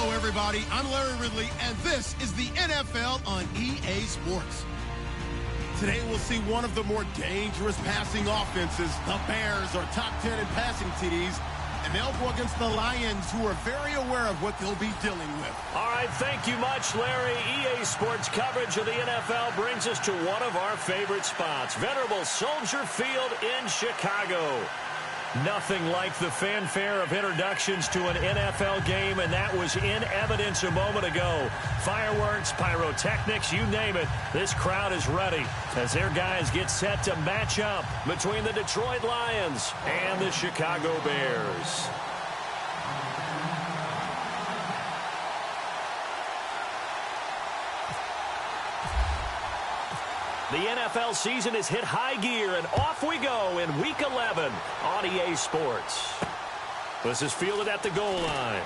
Hello, everybody. I'm Larry Ridley, and this is the NFL on EA Sports. Today, we'll see one of the more dangerous passing offenses. The Bears are top 10 in passing TDs, and they'll go against the Lions, who are very aware of what they'll be dealing with. All right, thank you much, Larry. EA Sports coverage of the NFL brings us to one of our favorite spots, venerable Soldier Field in Chicago. Nothing like the fanfare of introductions to an NFL game, and that was in evidence a moment ago. Fireworks, pyrotechnics, you name it. This crowd is ready as their guys get set to match up between the Detroit Lions and the Chicago Bears. The NFL season has hit high gear, and off we go in Week 11 on EA Sports. This is fielded at the goal line.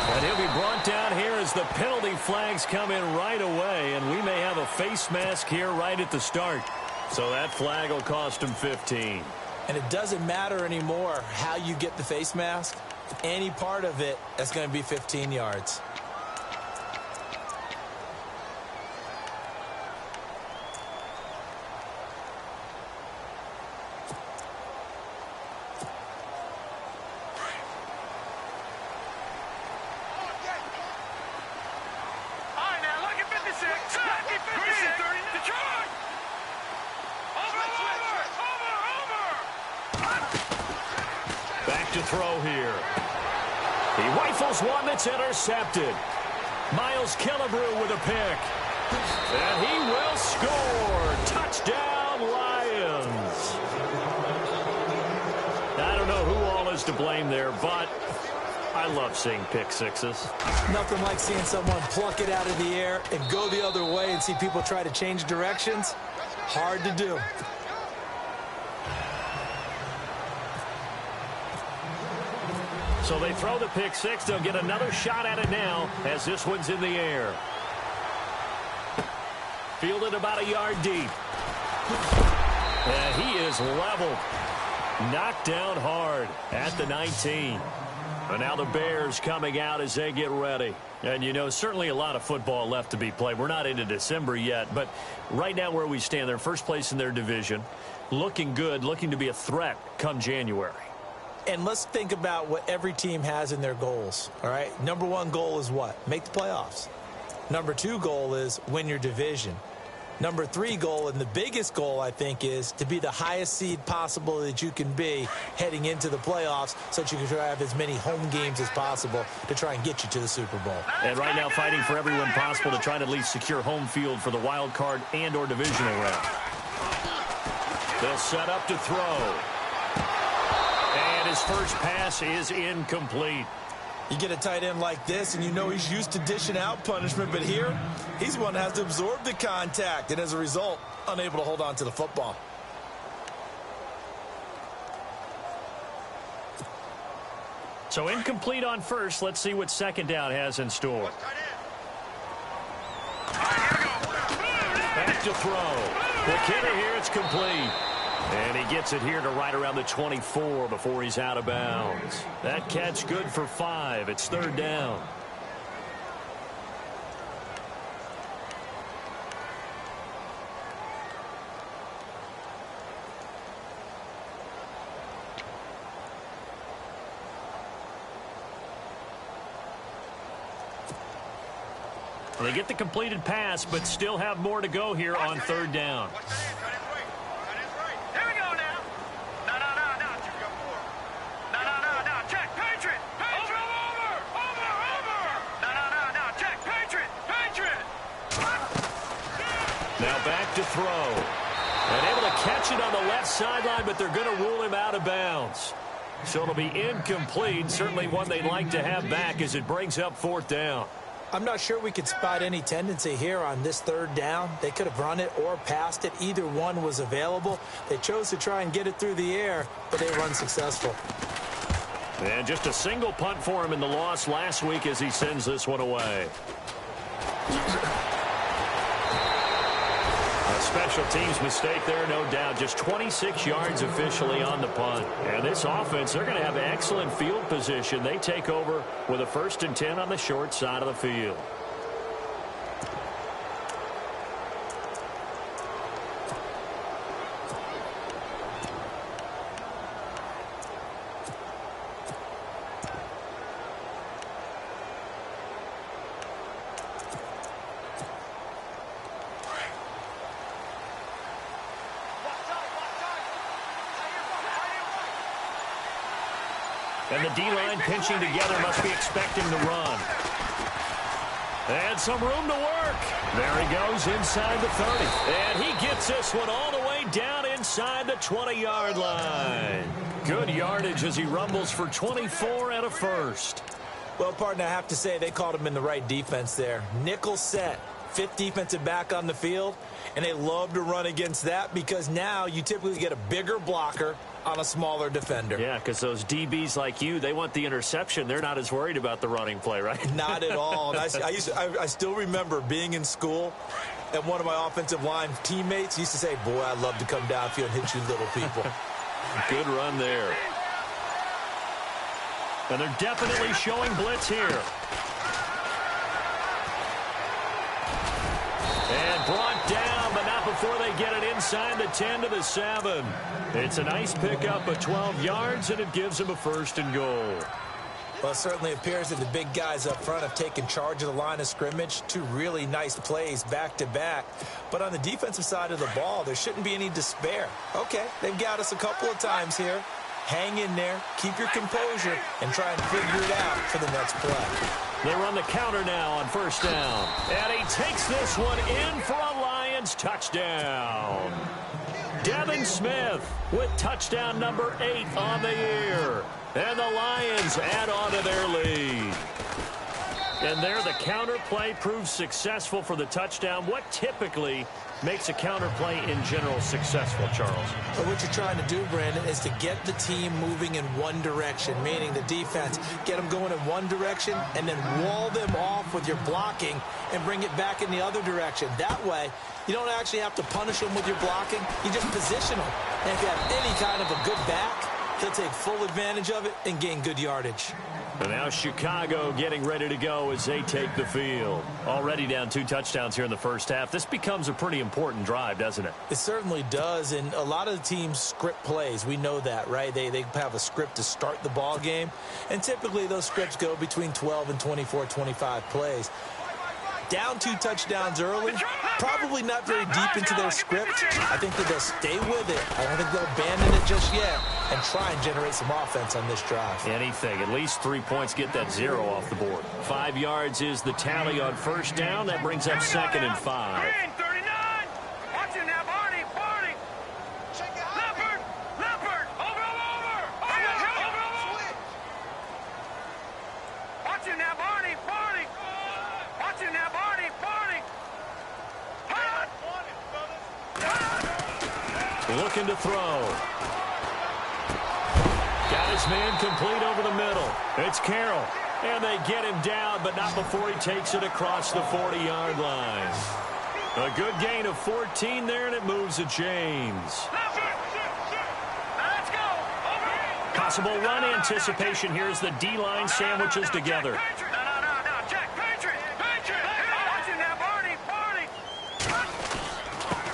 And he'll be brought down here as the penalty flags come in right away, and we may have a face mask here right at the start. So that flag will cost him 15. And it doesn't matter anymore how you get the face mask. Any part of it, that's going to be 15 yards. To throw here. He rifles one that's intercepted. Miles Killebrew with a pick. And he will score. Touchdown, Lions. I don't know who all is to blame there, but I love seeing pick sixes. Nothing like seeing someone pluck it out of the air and go the other way and see people try to change directions. Hard to do. So they throw the pick six. They'll get another shot at it now as this one's in the air. Fielded about a yard deep. And he is leveled. Knocked down hard at the 19. And now the Bears coming out as they get ready. And, you know, certainly a lot of football left to be played. We're not into December yet, but right now where we stand, they're first place in their division. Looking good, looking to be a threat come January. And let's think about what every team has in their goals, all right? Number one goal is what? Make the playoffs. Number two goal is win your division. Number three goal, and the biggest goal, I think, is to be the highest seed possible that you can be heading into the playoffs so that you can try to have as many home games as possible to try and get you to the Super Bowl. And right now fighting for everyone possible to try to at least secure home field for the wild card and or divisional round. They'll set up to throw. And his first pass is incomplete. You get a tight end like this, and you know he's used to dishing out punishment, but here, he's one that has to absorb the contact, and as a result, unable to hold on to the football. So incomplete on first. Let's see what second down has in store. Back to throw. The kicker here, it's complete. And he gets it here to right around the 24 before he's out of bounds. That catch good for 5. It's third down. They get the completed pass, but still have more to go here on third down. Now back to throw. And able to catch it on the left sideline, but they're going to rule him out of bounds. So it'll be incomplete. Certainly one they'd like to have back as it brings up fourth down. I'm not sure we could spot any tendency here on this third down. They could have run it or passed it. Either one was available. They chose to try and get it through the air, but they were unsuccessful. And just a single punt for him in the loss last week as he sends this one away. A Special teams mistake there, no doubt. Just 26 yards officially on the punt. And this offense, they're going to have excellent field position. They take over with a 1st and 10 on the short side of the field. And the D-line pinching together, must be expecting the run. And some room to work. There he goes inside the 30. And he gets this one all the way down inside the 20-yard line. Good yardage as he rumbles for 24 and a first. Well, partner, I have to say they called him in the right defense there. Nickel set, 5th defensive back on the field, and they love to run against that because now you typically get a bigger blocker on a smaller defender. Yeah, because those DBs like you, they want the interception. They're not as worried about the running play, right? Not at all. And I still remember being in school, and one of my offensive line teammates used to say, boy, I'd love to come downfield and hit you little people. Good run there. And they're definitely showing blitz here. And brought down, but not before they get it inside the 10 to the 7. It's a nice pickup of 12 yards, and it gives them a 1st and goal. Well, it certainly appears that the big guys up front have taken charge of the line of scrimmage. 2 really nice plays back-to-back. But on the defensive side of the ball, there shouldn't be any despair. Okay, they've got us a couple of times here. Hang in there, keep your composure, and try and figure it out for the next play. They run the counter now on 1st down. And he takes this one in for a Lions touchdown. Devin Smith with touchdown number 8 on the year. And the Lions add on to their lead. And there the counter play proves successful for the touchdown. What typically makes a counter play in general successful, Charles? But what you're trying to do, Brandon, is to get the team moving in one direction, meaning the defense, get them going in one direction and then wall them off with your blocking and bring it back in the other direction. That way, you don't actually have to punish them with your blocking. You just position them. And if you have any kind of a good back, he'll take full advantage of it and gain good yardage. And now Chicago getting ready to go as they take the field. Already down 2 touchdowns here in the first half. This becomes a pretty important drive, doesn't it? It certainly does, and a lot of the teams script plays. We know that, right? They have a script to start the ball game, and typically those scripts go between 12 and 24, 25 plays. Down 2 touchdowns early, probably not very deep into their script. I think that they'll stay with it. I don't think they'll abandon it just yet and try and generate some offense on this drive. Anything. At least 3 points, get that 0 off the board. 5 yards is the tally on 1st down. That brings up 2nd and 5. Looking to throw. Got his man complete over the middle. It's Carroll. And they get him down, but not before he takes it across the 40-yard line. A good gain of 14 there, and it moves to James. Possible run anticipation here as the D-line sandwiches together.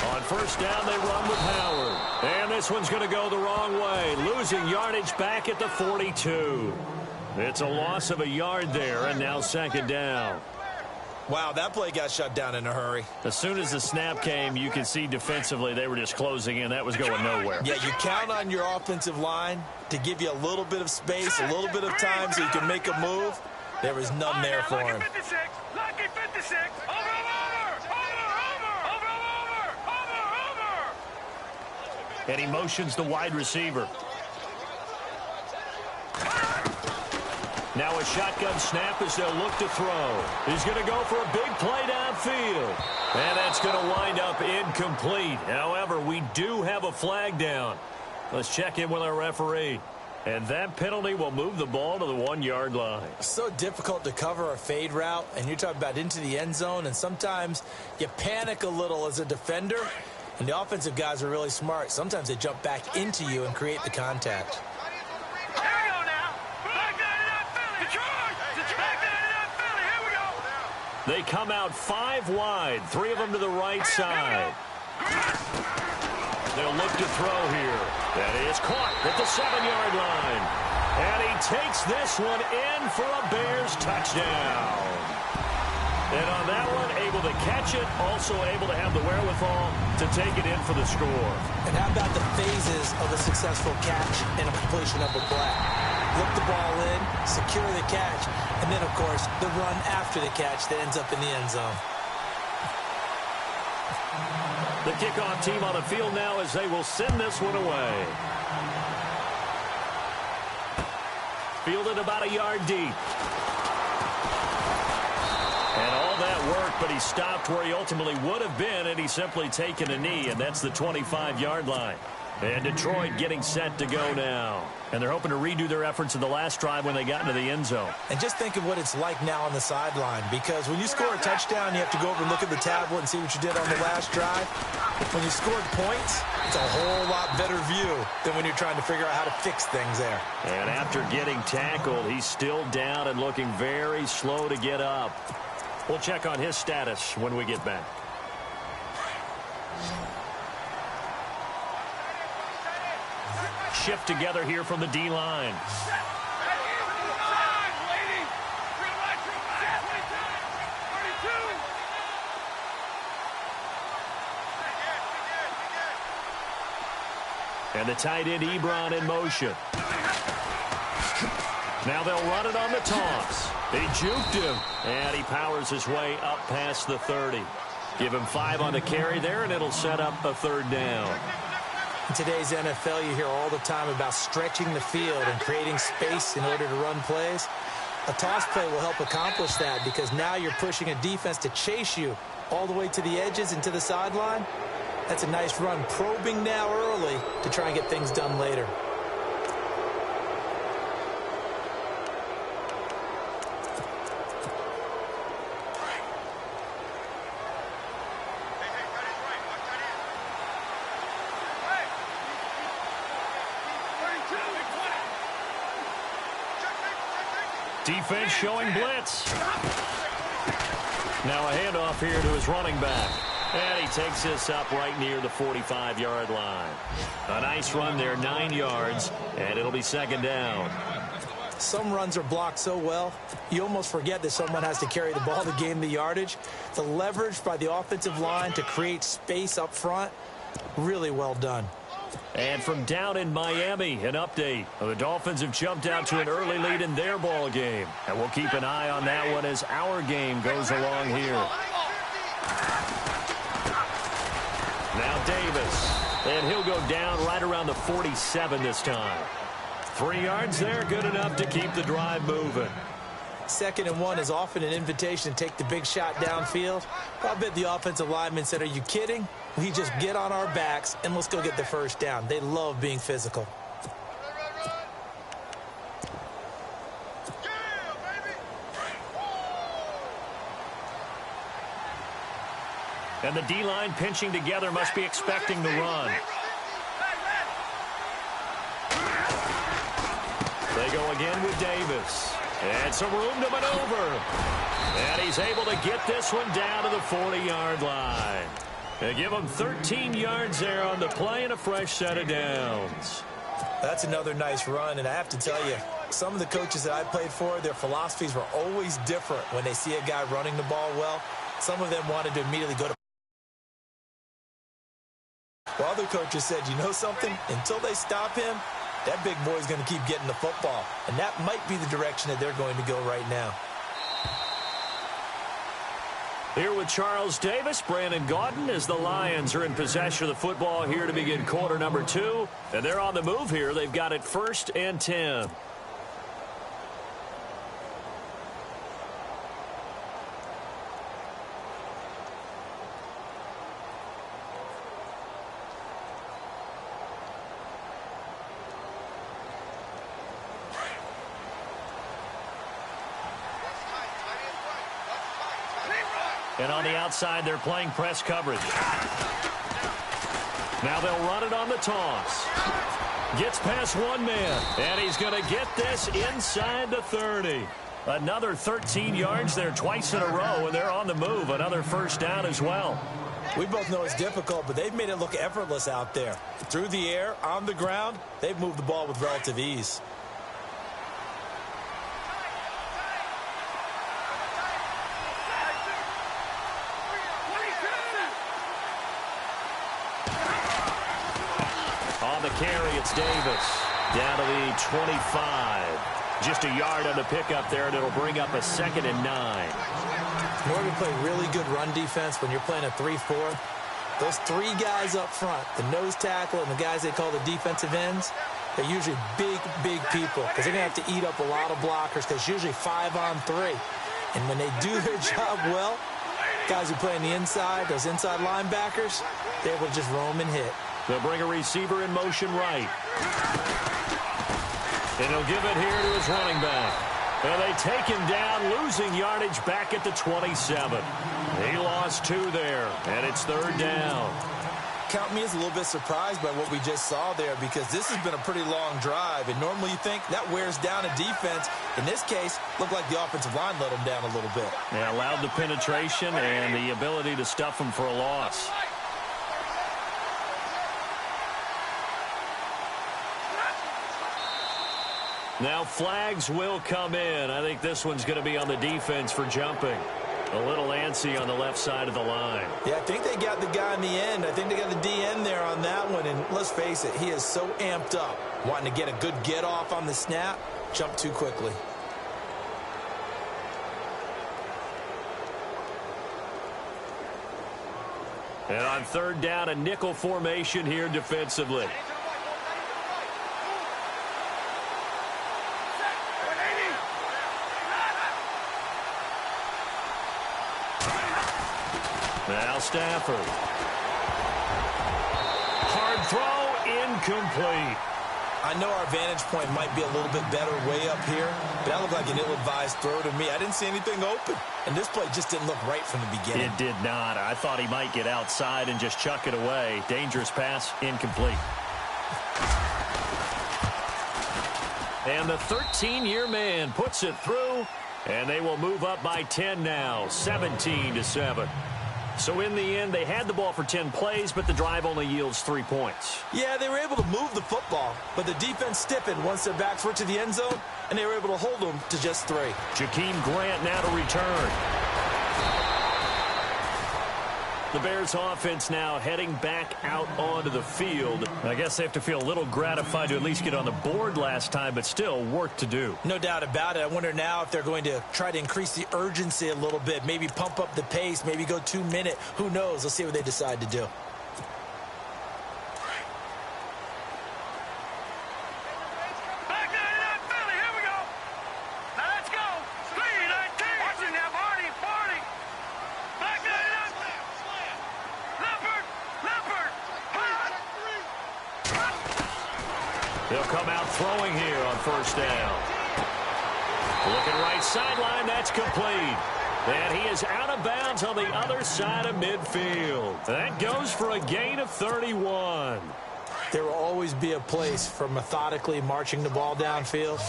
On 1st down, they run with Howard. And this one's going to go the wrong way. Losing yardage back at the 42. It's a loss of a yard there, and now 2nd down. Wow, that play got shut down in a hurry. As soon as the snap came, you can see defensively they were just closing in. That was going nowhere. Yeah, you count on your offensive line to give you a little bit of space, a little bit of time so you can make a move. There was none there for him. And he motions the wide receiver. Now a shotgun snap as they'll look to throw. He's going to go for a big play downfield. And that's going to wind up incomplete. However, we do have a flag down. Let's check in with our referee. And that penalty will move the ball to the 1-yard line. So difficult to cover a fade route, and you're talking about into the end zone, and sometimes you panic a little as a defender, And the offensive guys are really smart. Sometimes they jump back into you and create the contact. They come out 5 wide, 3 of them to the right side. They'll look to throw here. That is caught at the 7-yard line. And he takes this one in for a Bears touchdown. And on that one, able to catch it, also able to have the wherewithal to take it in for the score. And how about the phases of a successful catch and a completion of a play? Look the ball in, secure the catch, and then, of course, the run after the catch that ends up in the end zone. The kickoff team on the field now as they will send this one away. Fielded about a yard deep. And all that work, but he stopped where he ultimately would have been, and he's simply taken a knee, and that's the 25-yard line. And Detroit getting set to go now. And they're hoping to redo their efforts in the last drive when they got into the end zone. And just think of what it's like now on the sideline, because when you score a touchdown, you have to go over and look at the tablet and see what you did on the last drive. When you scored points, it's a whole lot better view than when you're trying to figure out how to fix things there. And after getting tackled, he's still down and looking very slow to get up. We'll check on his status when we get back. Shift together here from the D-line. And the tight end Ebron in motion. Now they'll run it on the toss. They juked him, and he powers his way up past the 30. Give him 5 on the carry there, and it'll set up a 3rd down. In today's NFL, you hear all the time about stretching the field and creating space in order to run plays. A toss play will help accomplish that because now you're pushing a defense to chase you all the way to the edges and to the sideline. That's a nice run, probing now early to try and get things done later. Defense showing blitz. Now a handoff here to his running back. And he takes this up right near the 45-yard line. A nice run there, 9 yards, and it'll be 2nd down. Some runs are blocked so well, you almost forget that someone has to carry the ball to gain the yardage. The leverage by the offensive line to create space up front, really well done. And from down in Miami, an update. The Dolphins have jumped out to an early lead in their ball game. And we'll keep an eye on that one as our game goes along here. Now Davis. And he'll go down right around the 47 this time. 3 yards there, good enough to keep the drive moving. 2nd and 1 is often an invitation to take the big shot downfield. I bet the offensive lineman said, "Are you kidding? We just get on our backs and let's go get the 1st down." They love being physical. And the D-line pinching together must be expecting the run. They go again with Davis. And some room to maneuver. And he's able to get this one down to the 40-yard line. They give him 13 yards there on the play and a fresh set of downs. That's another nice run, and I have to tell you, some of the coaches that I played for, their philosophies were always different when they see a guy running the ball well. Some of them wanted to immediately go to. While other coaches said, you know something? Until they stop him, that big boy is going to keep getting the football. And that might be the direction that they're going to go right now. Here with Charles Davis, Brandon Gaudin, as the Lions are in possession of the football here to begin quarter number 2. And they're on the move here. They've got it 1st and 10. And on the outside, they're playing press coverage. Now they'll run it on the toss. Gets past one man, and he's going to get this inside the 30. Another 13 yards there twice in a row, and they're on the move. Another first down as well. We both know it's difficult, but they've made it look effortless out there. Through the air, on the ground, they've moved the ball with relative ease. On the carry, it's Davis. Down to the 25. Just a yard on the pickup there, and it'll bring up a 2nd and 9. Morgan played really good run defense when you're playing a 3-4. Those three guys up front, the nose tackle and the guys they call the defensive ends, they're usually big, big people because they're going to have to eat up a lot of blockers because it's usually 5-on-3. And when they do their job well, guys who play on the inside, those inside linebackers, they're able to just roam and hit. They'll bring a receiver in motion right. And he'll give it here to his running back. And they take him down, losing yardage back at the 27. He lost 2 there, and it's 3rd down. Count me as a little bit surprised by what we just saw there because this has been a pretty long drive, and normally you think that wears down a defense. In this case, looked like the offensive line let them down a little bit. Yeah, allowed the penetration and the ability to stuff them for a loss. Now flags will come in. I think this one's going to be on the defense for jumping. A little antsy on the left side of the line. Yeah, I think they got the guy in the end. I think they got the DN there on that one. And let's face it, he is so amped up, wanting to get a good get off on the snap, jump too quickly. And on 3rd down, a nickel formation here defensively. Now Stafford. Hard throw, incomplete. I know our vantage point might be a little bit better way up here, but that looked like an ill-advised throw to me. I didn't see anything open, and this play just didn't look right from the beginning. It did not. I thought he might get outside and just chuck it away. Dangerous pass, incomplete. And the 13-year man puts it through, and they will move up by 10 now, 17-7. So in the end, they had the ball for 10 plays, but the drive only yields 3 points. Yeah, they were able to move the football, but the defense stiffened once their backs were to the end zone, and they were able to hold them to just 3. Jakeem Grant now to return. The Bears offense now heading back out onto the field. I guess they have to feel a little gratified to at least get on the board last time, but still work to do. No doubt about it. I wonder now if they're going to try to increase the urgency a little bit, maybe pump up the pace, maybe go 2-minute. Who knows? Let's see what they decide to do. They'll come out throwing here on 1st down. Looking right sideline, that's complete. And he is out of bounds on the other side of midfield. That goes for a gain of 31. There will always be a place for methodically marching the ball downfield.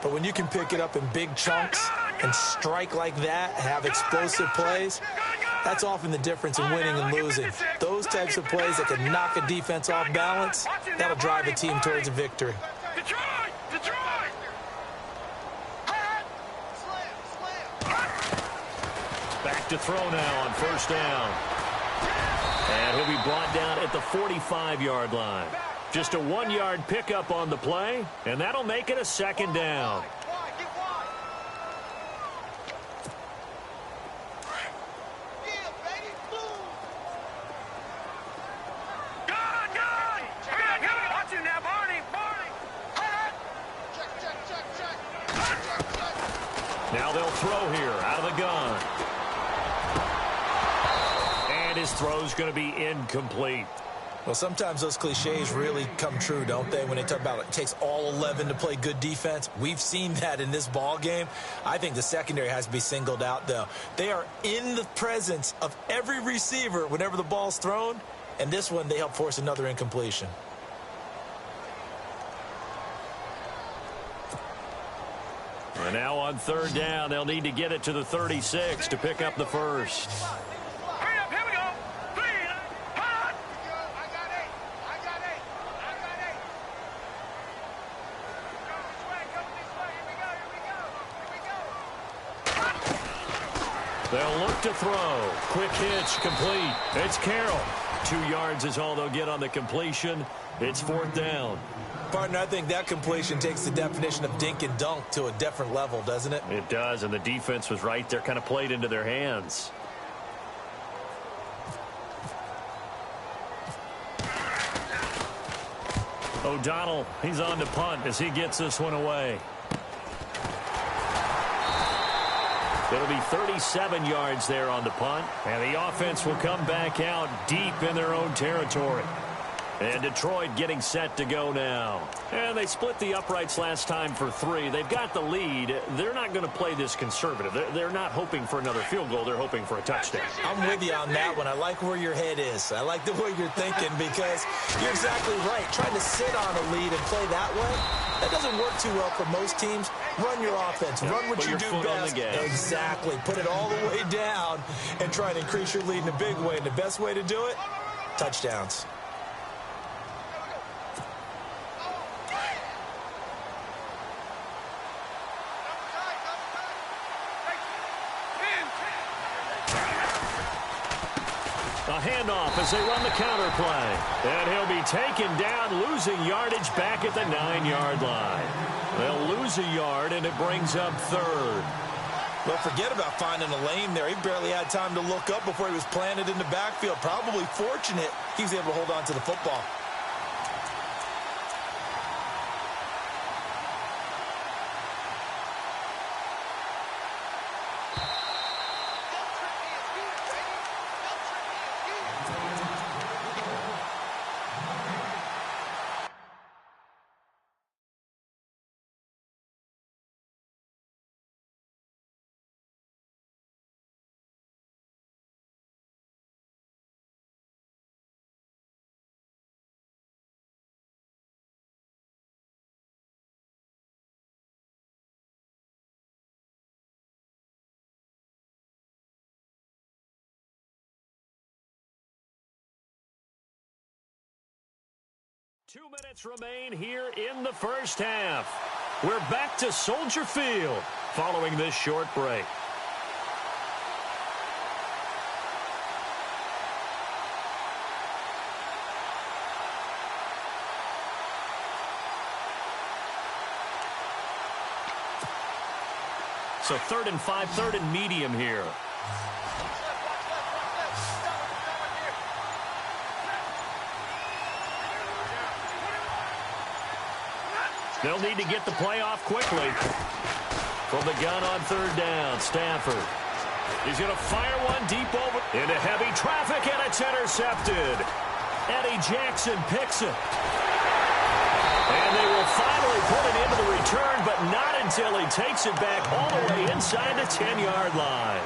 But when you can pick it up in big chunks and strike like that, have explosive plays, that's often the difference in winning and losing. Those types of plays that can knock a defense off balance, that'll drive a team towards a victory. Back to throw now on 1st down. And he'll be brought down at the 45-yard line. Just a 1-yard pickup on the play, and that'll make it a 2nd down. Now they'll throw here out of the gun. And his throw's going to be incomplete. Well, sometimes those cliches really come true, don't they? When they talk about it takes all 11 to play good defense. We've seen that in this ball game. I think the secondary has to be singled out, though. They are in the presence of every receiver whenever the ball's thrown, and this one they help force another incompletion. And now on third down, they'll need to get it to the 36 to pick up the first. They'll look to throw. Quick hitch, complete. It's Carroll. 2 yards is all they'll get on the completion. It's fourth down. Partner, I think that completion takes the definition of dink and dunk to a different level, doesn't it? It does, and the defense was right there, kind of played into their hands. O'Donnell, he's on to punt as he gets this one away. It'll be 37 yards there on the punt, and the offense will come back out deep in their own territory. And Detroit getting set to go now. And they split the uprights last time for 3. They've got the lead. They're not going to play this conservative. They're not hoping for another field goal. They're hoping for a touchdown. I'm with you on that one. I like where your head is. I like the way you're thinking because you're exactly right. Trying to sit on a lead and play that way, that doesn't work too well for most teams. Run your offense. Run what you do best. Exactly. Put it all the way down and try to increase your lead in a big way. And the best way to do it, touchdowns. A handoff as they run the counter play. And he'll be taken down, losing yardage back at the 9-yard line. They'll lose a yard, and it brings up third. Well, forget about finding a lane there. He barely had time to look up before he was planted in the backfield. Probably fortunate he was able to hold on to the football. Two minutes remain here in the first half. We're back to Soldier Field following this short break. So 3rd and 5, 3rd and medium here. They'll need to get the play off quickly. From the gun on 3rd down, Stafford. He's going to fire one deep over into heavy traffic, and it's intercepted. Eddie Jackson picks it. And they will finally put it into the return, but not until he takes it back all the way inside the 10-yard line.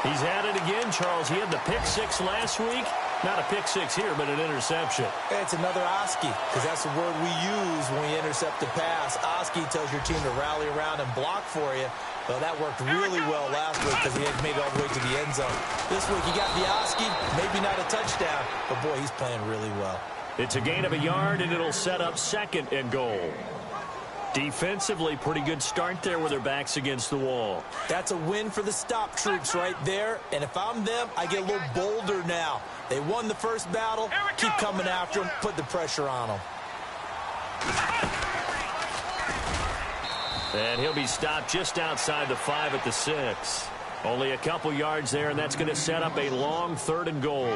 He's had it again, Charles. He had the pick 6 last week. Not a pick 6 here, but an interception. It's another Oski, because that's the word we use when we intercept the pass. Oski tells your team to rally around and block for you. Well, that worked really well last week because he had made it all the way to the end zone. This week he got the Oski, maybe not a touchdown, but boy, he's playing really well. It's a gain of a yard, and it'll set up 2nd and goal. Defensively, pretty good start there with their backs against the wall. That's a win for the stop troops right there. And if I'm them, I get a little bolder now. They won the first battle. Keep coming after them. Put the pressure on them. And he'll be stopped just outside the 5 at the 6. Only a couple yards there, and that's going to set up a long 3rd and goal.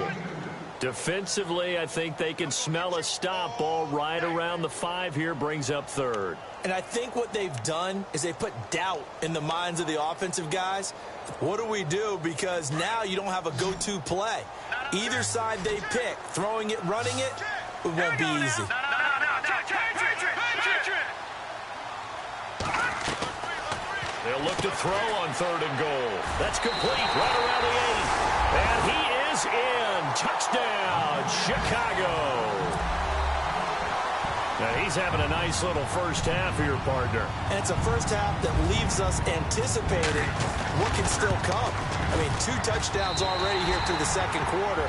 Defensively, I think they can smell a stop ball right around the 5 here, brings up 3rd. And I think what they've done is they put doubt in the minds of the offensive guys. What do we do? Because now you don't have a go-to play. Either side they pick, throwing it, running it, it won't be easy. They'll look to throw on 3rd and goal. That's complete right around the 8. And he is is in. Touchdown, Chicago. Now he's having a nice little first half here, partner. And it's a first half that leaves us anticipating what can still come. I mean, 2 touchdowns already here through the second quarter.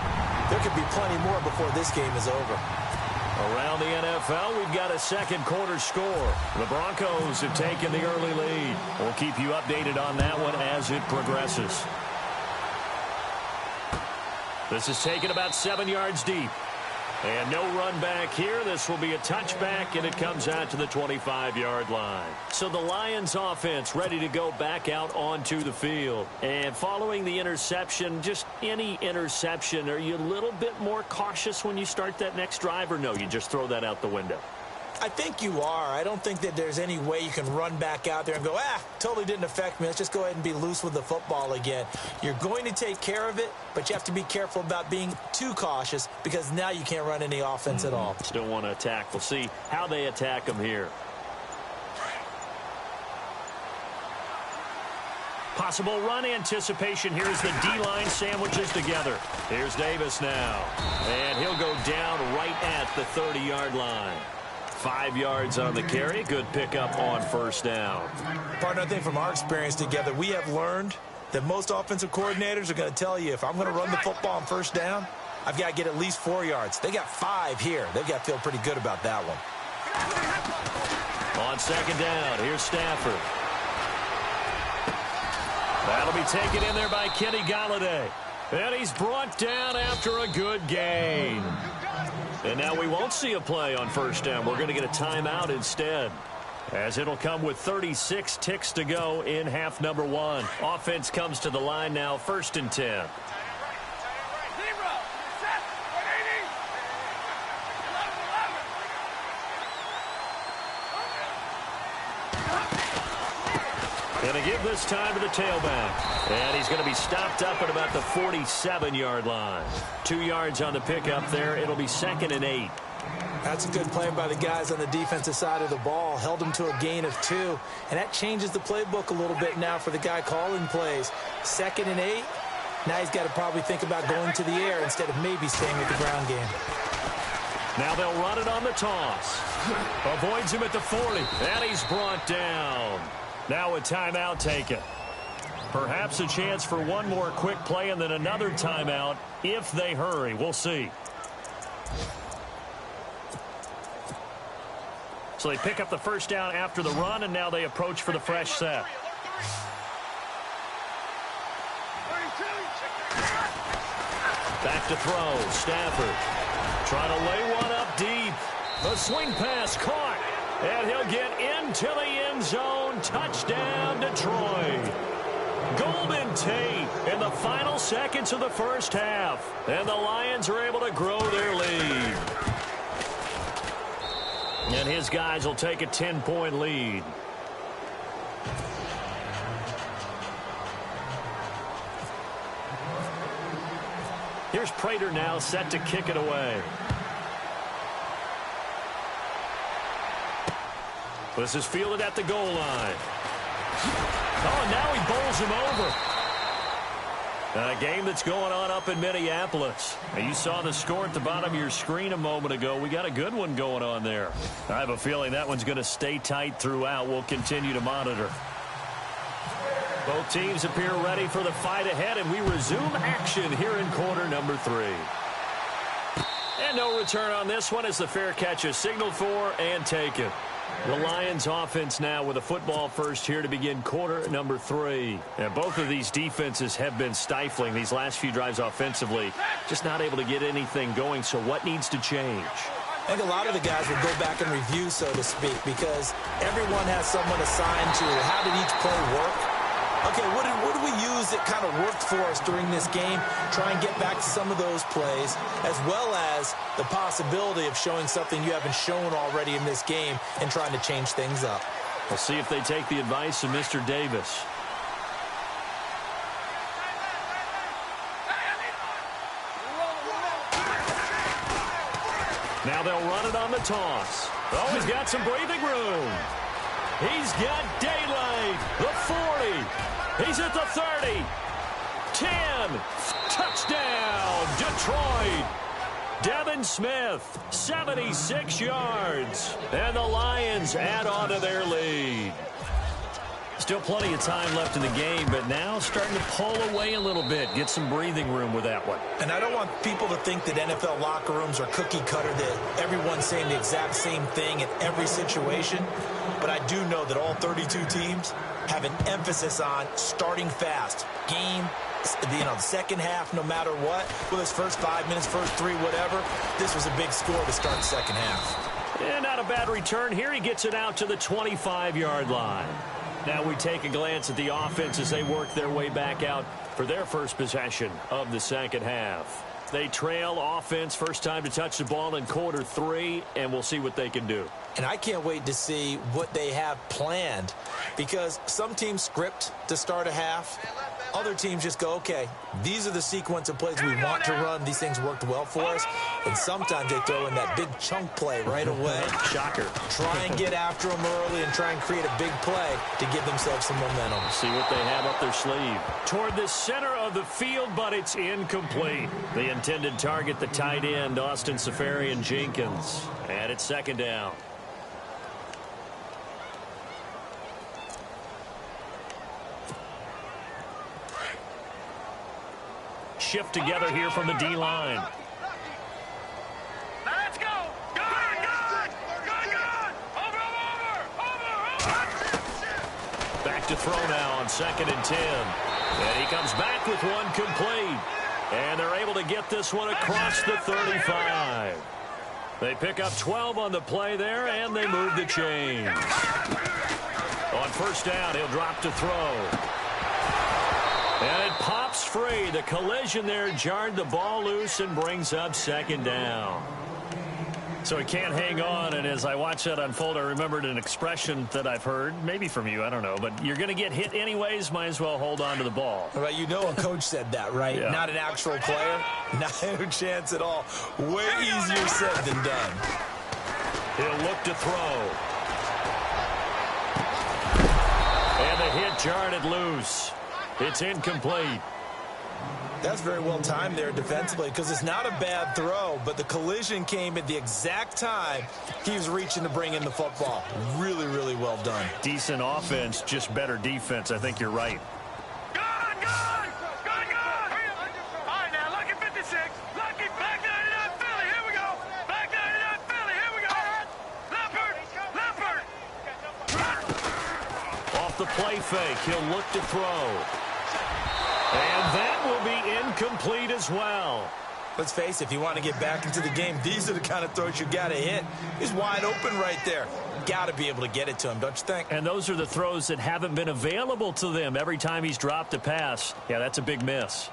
There could be plenty more before this game is over. Around the NFL, we've got a second quarter score. The Broncos have taken the early lead. We'll keep you updated on that one as it progresses. This is taken about 7 yards deep. And no run back here. This will be a touchback, and it comes out to the 25-yard line. So the Lions offense ready to go back out onto the field. And following the interception, just any interception, are you a little bit more cautious when you start that next drive, or no, you just throw that out the window? I think you are. I don't think that there's any way you can run back out there and go, totally didn't affect me. Let's just go ahead and be loose with the football again. You're going to take care of it, but you have to be careful about being too cautious because now you can't run any offense at all. Still want to attack. We'll see how they attack them here. Possible run anticipation. Here's the D-line sandwiches together. Here's Davis now. And he'll go down right at the 30-yard line. 5 yards on the carry. Good pickup on first down. Partner, I think from our experience together, we have learned that most offensive coordinators are going to tell you, if I'm going to run the football on first down, I've got to get at least 4 yards. They got 5 here. They've got to feel pretty good about that one. On second down, here's Stafford. That'll be taken in there by Kenny Golladay. And he's brought down after a good gain. And now we won't see a play on first down. We're going to get a timeout instead, as it'll come with 36 ticks to go in half number 1. Offense comes to the line now, 1st and 10. Going to give this time to the tailback. And he's going to be stopped up at about the 47-yard line. 2 yards on the pickup there. It'll be 2nd and 8. That's a good play by the guys on the defensive side of the ball. Held him to a gain of 2. And that changes the playbook a little bit now for the guy calling plays. 2nd and 8. Now he's got to probably think about going to the air instead of maybe staying with the ground game. Now they'll run it on the toss. Avoids him at the 40. And he's brought down. Now a timeout taken. Perhaps a chance for one more quick play and then another timeout if they hurry. We'll see. So they pick up the first down after the run, and now they approach for the fresh set. Back to throw. Stafford trying to lay one up deep. A swing pass caught. And he'll get into the end zone. Touchdown, Detroit. Golden Tate in the final seconds of the first half. And the Lions are able to grow their lead. And his guys will take a 10-point lead. Here's Prater now set to kick it away. This is fielded at the goal line. Oh, and now he bowls him over. A game that's going on up in Minneapolis. Now, you saw the score at the bottom of your screen a moment ago. We got a good one going on there. I have a feeling that one's going to stay tight throughout. We'll continue to monitor. Both teams appear ready for the fight ahead, and we resume action here in quarter number 3. And no return on this one as the fair catch is signaled for and taken. The Lions offense now with a football first here to begin quarter number 3. And both of these defenses have been stifling these last few drives offensively. Just not able to get anything going. So what needs to change? I think a lot of the guys will go back and review, so to speak, because everyone has someone assigned to how did each play work. Okay, what did we use that kind of worked for us during this game? Try and get back to some of those plays, as well as the possibility of showing something you haven't shown already in this game and trying to change things up. We'll see if they take the advice of Mr. Davis. Now they'll run it on the toss. Oh, he's got some breathing room. He's got daylight. The 40. He's at the 30. 10. Touchdown, Detroit. Devin Smith, 76 yards. And the Lions add on to their lead. Still plenty of time left in the game, but now starting to pull away a little bit. Get some breathing room with that one. And I don't want people to think that NFL locker rooms are cookie cutter, that everyone's saying the exact same thing in every situation. But I do know that all 32 teams have an emphasis on starting fast. Game, the second half, no matter what. Whether it's first 5 minutes, first 3, whatever. This was a big score to start the second half. And not a bad return here. He gets it out to the 25-yard line. Now we take a glance at the offense as they work their way back out for their first possession of the second half. They trail offense, first time to touch the ball in quarter 3, and we'll see what they can do. And I can't wait to see what they have planned, because some teams script to start a half. Other teams just go, okay, these are the sequence of plays we want to run. These things worked well for us. And sometimes they throw in that big chunk play right away. Shocker. Try and get after them early and try and create a big play to give themselves some momentum. See what they have up their sleeve. Toward the center of the field, but it's incomplete. The intended target, the tight end, Austin Seferian-Jenkins. And it's second down. Shift together here from the D-line. Let's go. Good. Over. Back to throw now on 2nd and 10. And he comes back with one complete. And they're able to get this one across the 35. They pick up 12 on the play there, and they move the chains. On first down, he'll drop to throw. And it pops free. The collision there jarred the ball loose and brings up second down. So he can't hang on, and as I watch that unfold, I remembered an expression that I've heard, maybe from you, I don't know, but you're going to get hit anyways, might as well hold on to the ball. Right, you know a coach said that, right? Yeah. Not an actual player. No chance at all. Way easier said than done. He'll look to throw. And the hit jarred it loose. It's incomplete. That's very well timed there defensively, because it's not a bad throw, but the collision came at the exact time he was reaching to bring in the football. Really, really well done. Decent offense, just better defense. I think you're right. Good. All right, now, lucky 56. Lucky back 99 Philly. Here we go. Back 99 Philly. Here we go. Leopard. Off the play fake, he'll look to throw. And that will be incomplete as well. Let's face it, if you want to get back into the game, these are the kind of throws you got to hit. He's wide open right there. Got to be able to get it to him, don't you think? And those are the throws that haven't been available to them every time he's dropped a pass. Yeah, that's a big miss.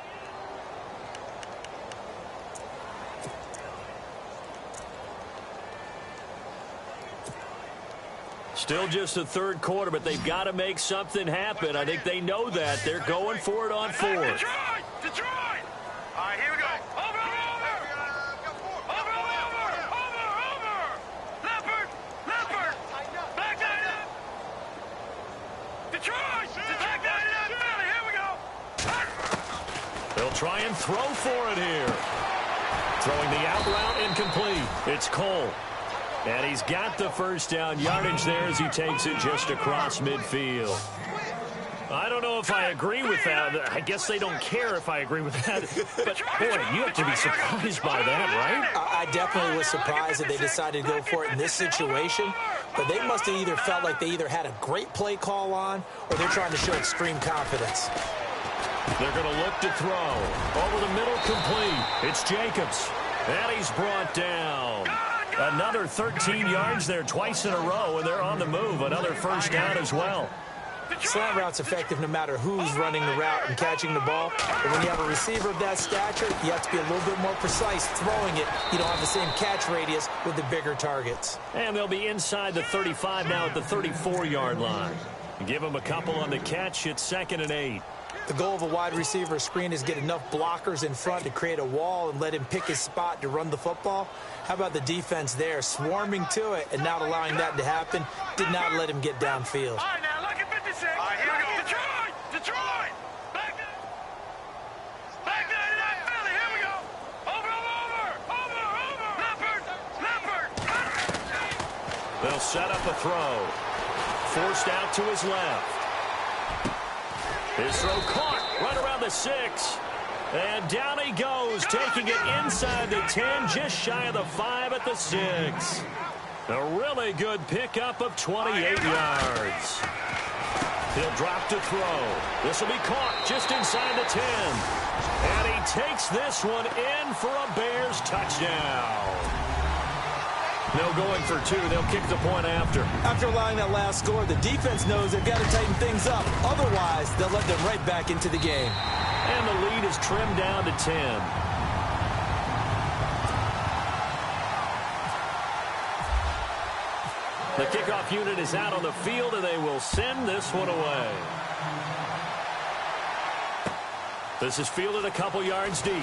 Still just the third quarter, but they've got to make something happen. I think they know that. They're going for it on fourth. Detroit! All right, here we go. Over! Leopard! Back 99! Detroit! Back 99 Philly, here we go! They'll try and throw for it here. Throwing the out route incomplete. It's Cole. And he's got the first down yardage there as he takes it just across midfield. I don't know if I agree with that. I guess they don't care if I agree with that. But, boy, you have to be surprised by that, right? I definitely was surprised that they decided to go for it in this situation. But they must have either felt like they either had a great play call on or they're trying to show extreme confidence. They're going to look to throw. Over the middle, complete. It's Jacobs. And he's brought down. Another 13 yards there twice in a row, and they're on the move. Another first down as well. Slant route's effective no matter who's running the route and catching the ball. But when you have a receiver of that stature, you have to be a little bit more precise throwing it. You don't have the same catch radius with the bigger targets. And they'll be inside the 35 now at the 34-yard line. Give them a couple on the catch. It's 2nd and 8. The goal of a wide receiver screen is get enough blockers in front to create a wall and let him pick his spot to run the football. How about the defense there, swarming to it and not allowing that to happen? Did not let him get downfield. All right, now, look at 56. All right, here we go. Detroit! Back 99 set up a throw. Forced out to his left. His throw caught right around the 6. And down he goes, taking it inside the 10, just shy of the 5 at the 6. A really good pickup of 28 yards. He'll drop to throw. This will be caught just inside the 10. And he takes this one in for a Bears touchdown. No going for 2. They'll kick the point after. After allowing that last score, the defense knows they've got to tighten things up. Otherwise, they'll let them right back into the game. And the lead is trimmed down to 10. The kickoff unit is out on the field, and they will send this one away. This is fielded a couple yards deep.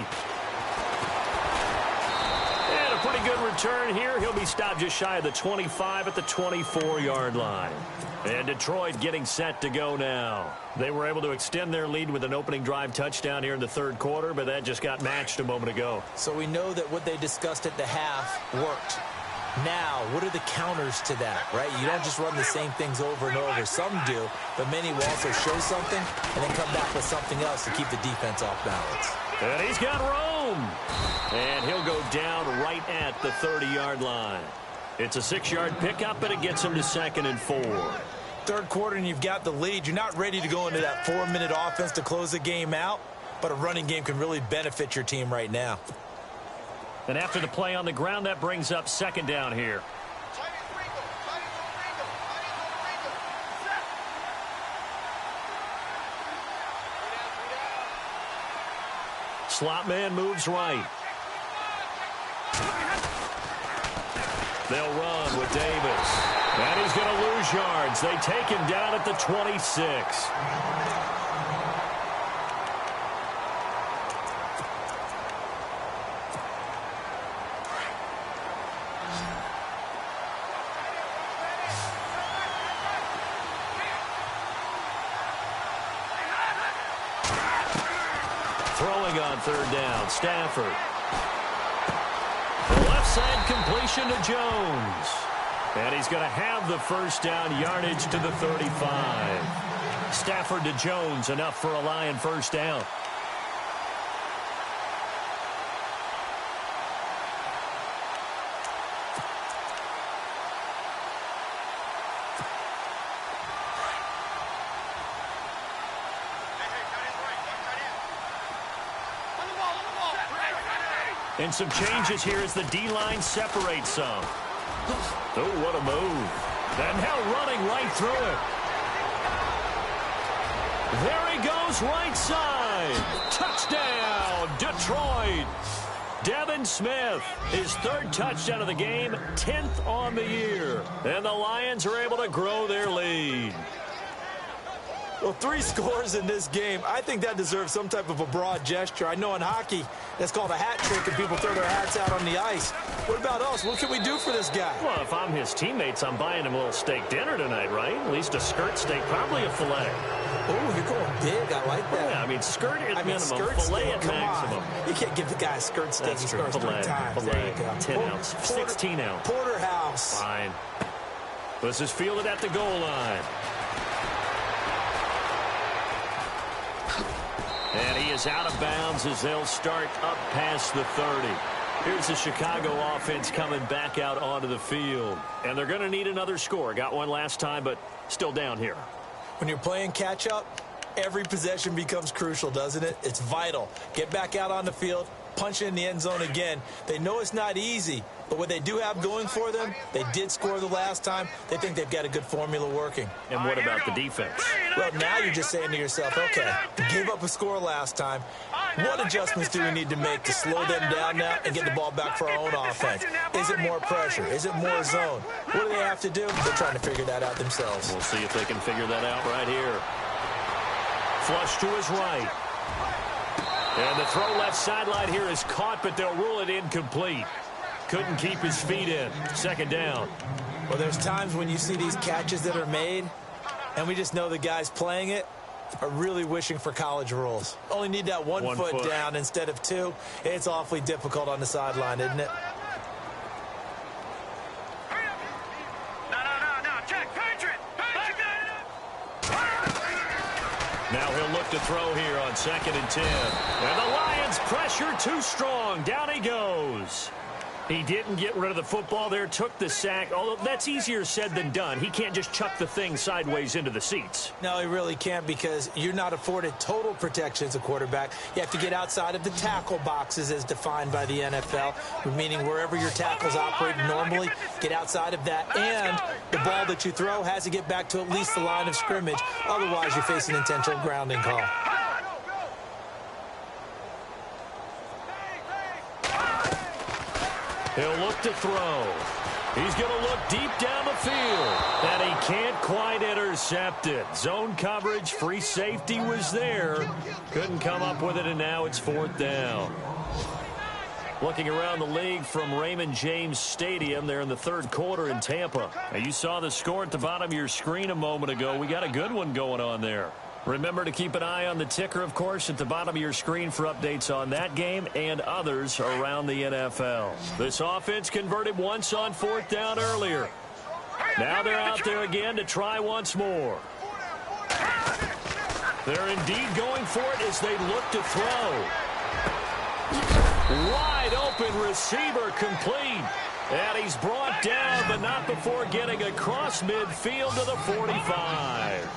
And a pretty good return here. He'll be stopped just shy of the 25 at the 24-yard line. And Detroit getting set to go now. They were able to extend their lead with an opening drive touchdown here in the third quarter, but that just got matched a moment ago. So we know that what they discussed at the half worked. Now, what are the counters to that, right? You don't just run the same things over and over. Some do, but many will also show something and then come back with something else to keep the defense off balance. And he's got room. And he'll go down right at the 30-yard line. It's a 6-yard pickup, but it gets him to 2nd and 4. Third quarter, and you've got the lead. You're not ready to go into that 4-minute offense to close the game out, but a running game can really benefit your team right now. And after the play on the ground, that brings up 2nd down here. Slot man moves right. They'll run with Davis. And he's going to lose yards. They take him down at the 26. Throwing on 3rd down, Stafford. The left side completion to Jones. And he's going to have the first down, yardage to the 35. Stafford to Jones, enough for a Lion first down. And some changes here as the D-line separates some. Oh, what a move. And now running right through it. There he goes, right side. Touchdown, Detroit. Devin Smith, his 3rd touchdown of the game, 10th on the year. And the Lions are able to grow their lead. Well, 3 scores in this game. I think that deserves some type of a broad gesture. I know in hockey, that's called a hat trick, and people throw their hats out on the ice. What about us? What can we do for this guy? Well, if I'm his teammates, I'm buying him a little steak dinner tonight, right? At least a skirt steak, probably a filet. Oh, you're going big. I like that. Yeah, I mean, skirt at minimum, skirt filet steak, at come maximum. On. You can't give the guy a skirt steak. That's He true. scores 3 times. There you go. 10 ounce, 16 ounce. Porterhouse. Fine. This is fielded at the goal line. And he is out of bounds as they'll start up past the 30. Here's the Chicago offense coming back out onto the field. And they're going to need another score. Got one last time, but still down here. When you're playing catch-up, every possession becomes crucial, doesn't it? It's vital. Get back out on the field, punch it in the end zone again. They know it's not easy, but what they do have going for them, they did score the last time. They think they've got a good formula working. And what about the defense? Well, now you're just saying to yourself, okay, gave up a score last time. What adjustments do we need to make to slow them down now and get the ball back for our own offense? Is it more pressure? Is it more zone? What do they have to do? They're trying to figure that out themselves. We'll see if they can figure that out right here. Flush to his right. And the throw left sideline here is caught, but they'll rule it incomplete. Couldn't keep his feet in. 2nd down. Well, there's times when you see these catches that are made, and we just know the guys playing it are really wishing for college rules. Only need that one foot down instead of 2. It's awfully difficult on the sideline, isn't it? No, Now he'll look to throw here on 2nd and 10. And the Lions pressure too strong. Down he goes. He didn't get rid of the football there, took the sack. Although that's easier said than done. He can't just chuck the thing sideways into the seats. No, he really can't, because you're not afforded total protection as a quarterback. You have to get outside of the tackle boxes as defined by the NFL, meaning wherever your tackles operate normally, get outside of that. And the ball that you throw has to get back to at least the line of scrimmage. Otherwise, you're facing an intentional grounding call. He'll look to throw. He's going to look deep down the field. And he can't quite intercept it. Zone coverage, free safety was there. Couldn't come up with it, and now it's 4th down. Looking around the league from Raymond James Stadium there in the 3rd quarter in Tampa. Now, you saw the score at the bottom of your screen a moment ago. We got a good one going on there. Remember to keep an eye on the ticker, of course, at the bottom of your screen for updates on that game and others around the NFL. This offense converted once on 4th down earlier. Now they're out there again to try once more. They're indeed going for it as they look to throw. Wide open receiver complete. And he's brought down, but not before getting across midfield to the 45.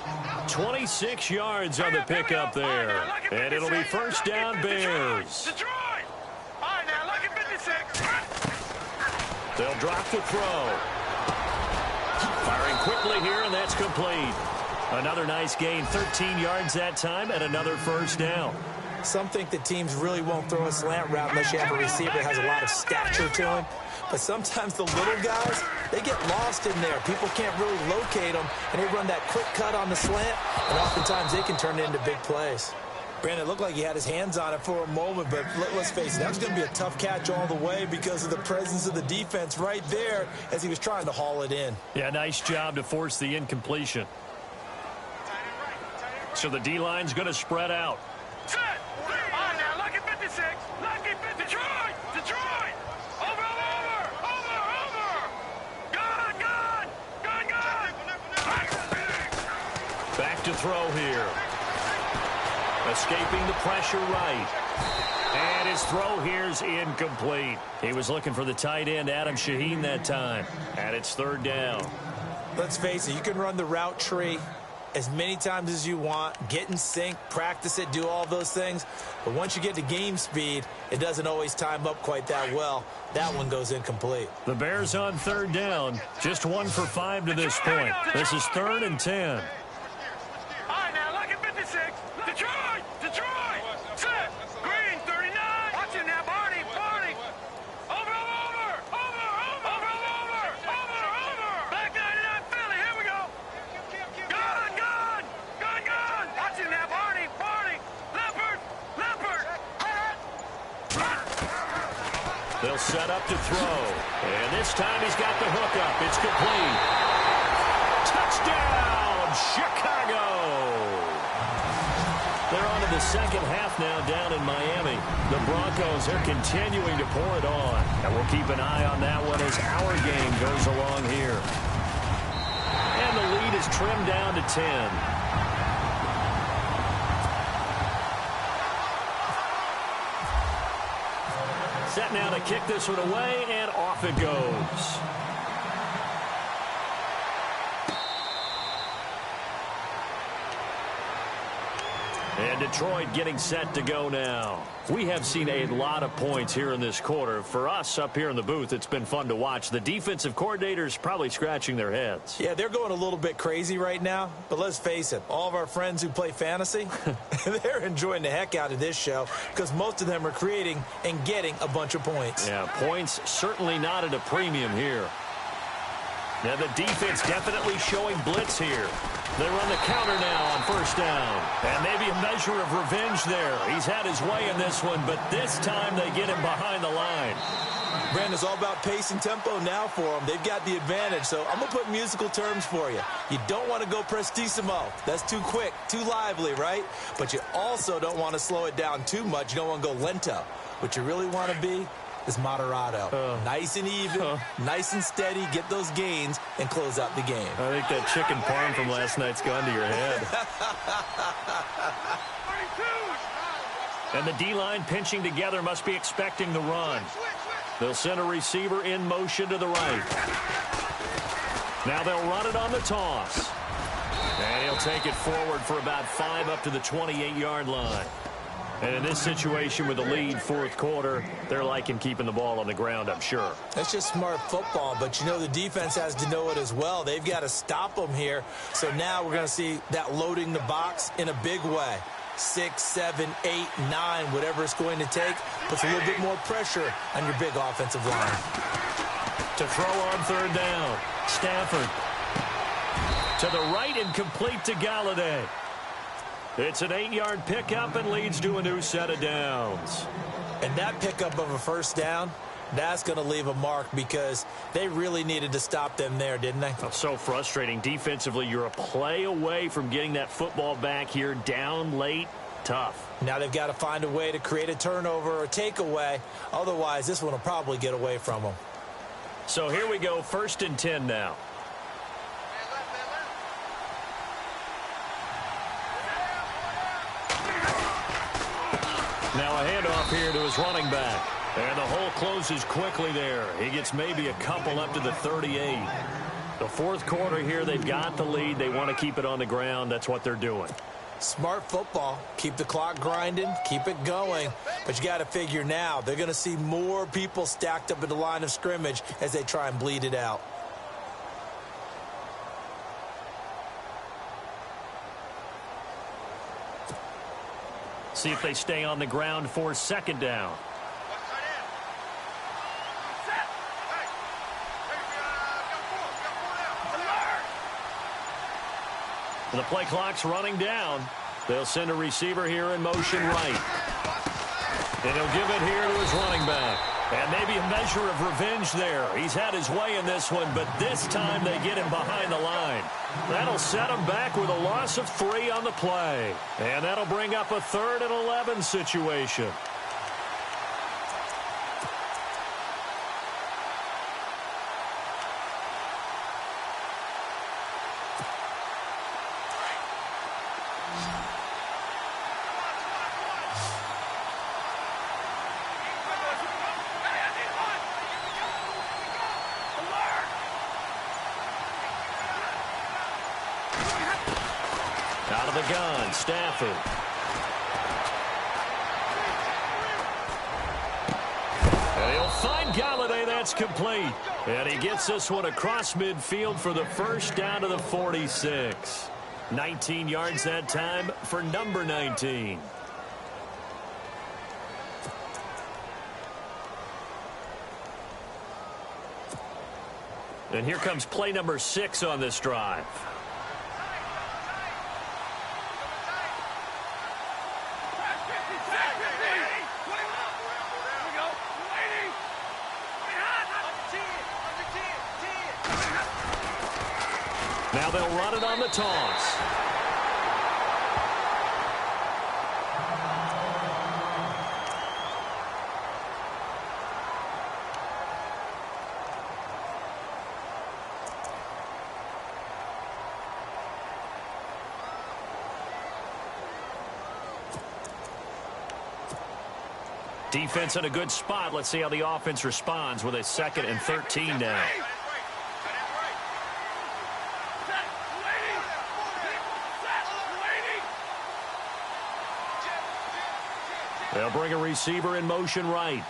26 yards on the pickup there. And it'll be 1st down, Bears. They'll drop the throw. Firing quickly here, and that's complete. Another nice gain, 13 yards that time, and another 1st down. Some think that teams really won't throw a slant route unless you have a receiver that has a lot of stature to him. But sometimes the little guys, they get lost in there. People can't really locate them, and they run that quick cut on the slant, and oftentimes they can turn it into big plays. Brandon, it looked like he had his hands on it for a moment, but let's face it, that was going to be a tough catch all the way because of the presence of the defense right there as he was trying to haul it in. Yeah, nice job to force the incompletion. So the D-line's going to spread out. Set! On now, lucky 56! Lucky 50! Detroit! Detroit! Over! Gone! Back to throw here. Escaping the pressure right. And his throw here's incomplete. He was looking for the tight end, Adam Shaheen, that time. And it's 3rd down. Let's face it, you can run the route tree as many times as you want, get in sync, practice it, do all those things. But once you get to game speed, it doesn't always time up quite that well. That one goes incomplete. The Bears on 3rd down. Just 1 for 5 to this point. This is 3rd and 10. All right, now, lucky 56. Detroit! Set! Green, 39. Watching now, Barney. Over. Back 99, Philly. Here we go. Gone. Watching now, Barney. Leopard. They'll set up to throw. And this time he's got the hook up. It's complete. Touchdown, Chicago. They're on to the 2nd half now down in Miami. The Broncos are continuing to pour it on. And we'll keep an eye on that one as our game goes along here. And the lead is trimmed down to 10. Set now to kick this one away, and off it goes. And Detroit getting set to go now. We have seen a lot of points here in this quarter. For us up here in the booth, it's been fun to watch. The defensive coordinators probably scratching their heads. Yeah, they're going a little bit crazy right now. But let's face it, all of our friends who play fantasy, they're enjoying the heck out of this show because most of them are creating and getting a bunch of points. Yeah, points certainly not at a premium here. Now the defense definitely showing blitz here. They run the counter now on 1st down. And maybe a measure of revenge there. He's had his way in this one, but this time they get him behind the line. Brandon, it's all about pace and tempo now for them. They've got the advantage, so I'm going to put musical terms for you. You don't want to go prestissimo. That's too quick, too lively, right? But you also don't want to slow it down too much. You don't want to go lento. What you really want to be is Moderado. Nice and even, nice and steady, get those gains, and close out the game. I think that chicken parm from last night's gone to your head. And the D-line pinching together must be expecting the run. They'll send a receiver in motion to the right. Now they'll run it on the toss. And he'll take it forward for about 5 up to the 28-yard line. And in this situation with the lead fourth quarter, they're liking keeping the ball on the ground, I'm sure. That's just smart football, but you know the defense has to know it as well. They've got to stop them here. So now we're going to see that loading the box in a big way. 6, 7, 8, 9, whatever it's going to take, puts a little bit more pressure on your big offensive line. To throw on third down, Stafford. To the right and complete to Galladay. It's an 8-yard pickup and leads to a new set of downs. And that pickup of a first down, that's going to leave a mark because they really needed to stop them there, didn't they? Oh, so frustrating. Defensively, you're a play away from getting that football back here down late. Tough. Now they've got to find a way to create a turnover or takeaway. Otherwise, this one will probably get away from them. So here we go, 1st and 10 now. Now a handoff here to his running back. And the hole closes quickly there. He gets maybe a couple up to the 38. The fourth quarter here, they've got the lead. They want to keep it on the ground. That's what they're doing. Smart football. Keep the clock grinding. Keep it going. But you got to figure now they're going to see more people stacked up at the line of scrimmage as they try and bleed it out. See if they stay on the ground for 2nd down. And the play clock's running down. They'll send a receiver here in motion right. And he'll give it here to his running back. And maybe a measure of revenge there. He's had his way in this one, but this time they get him behind the line. That'll set him back with a loss of 3 on the play. And that'll bring up a 3rd and 11 situation. Out of the gun, Stafford. And he'll find Galladay. That's complete. And he gets this one across midfield for the first down to the 46. 19 yards that time for number 19. And here comes play number 6 on this drive. Now they'll run it on the toss. Defense in a good spot. Let's see how the offense responds with a 2nd and 13 now. They'll bring a receiver in motion right.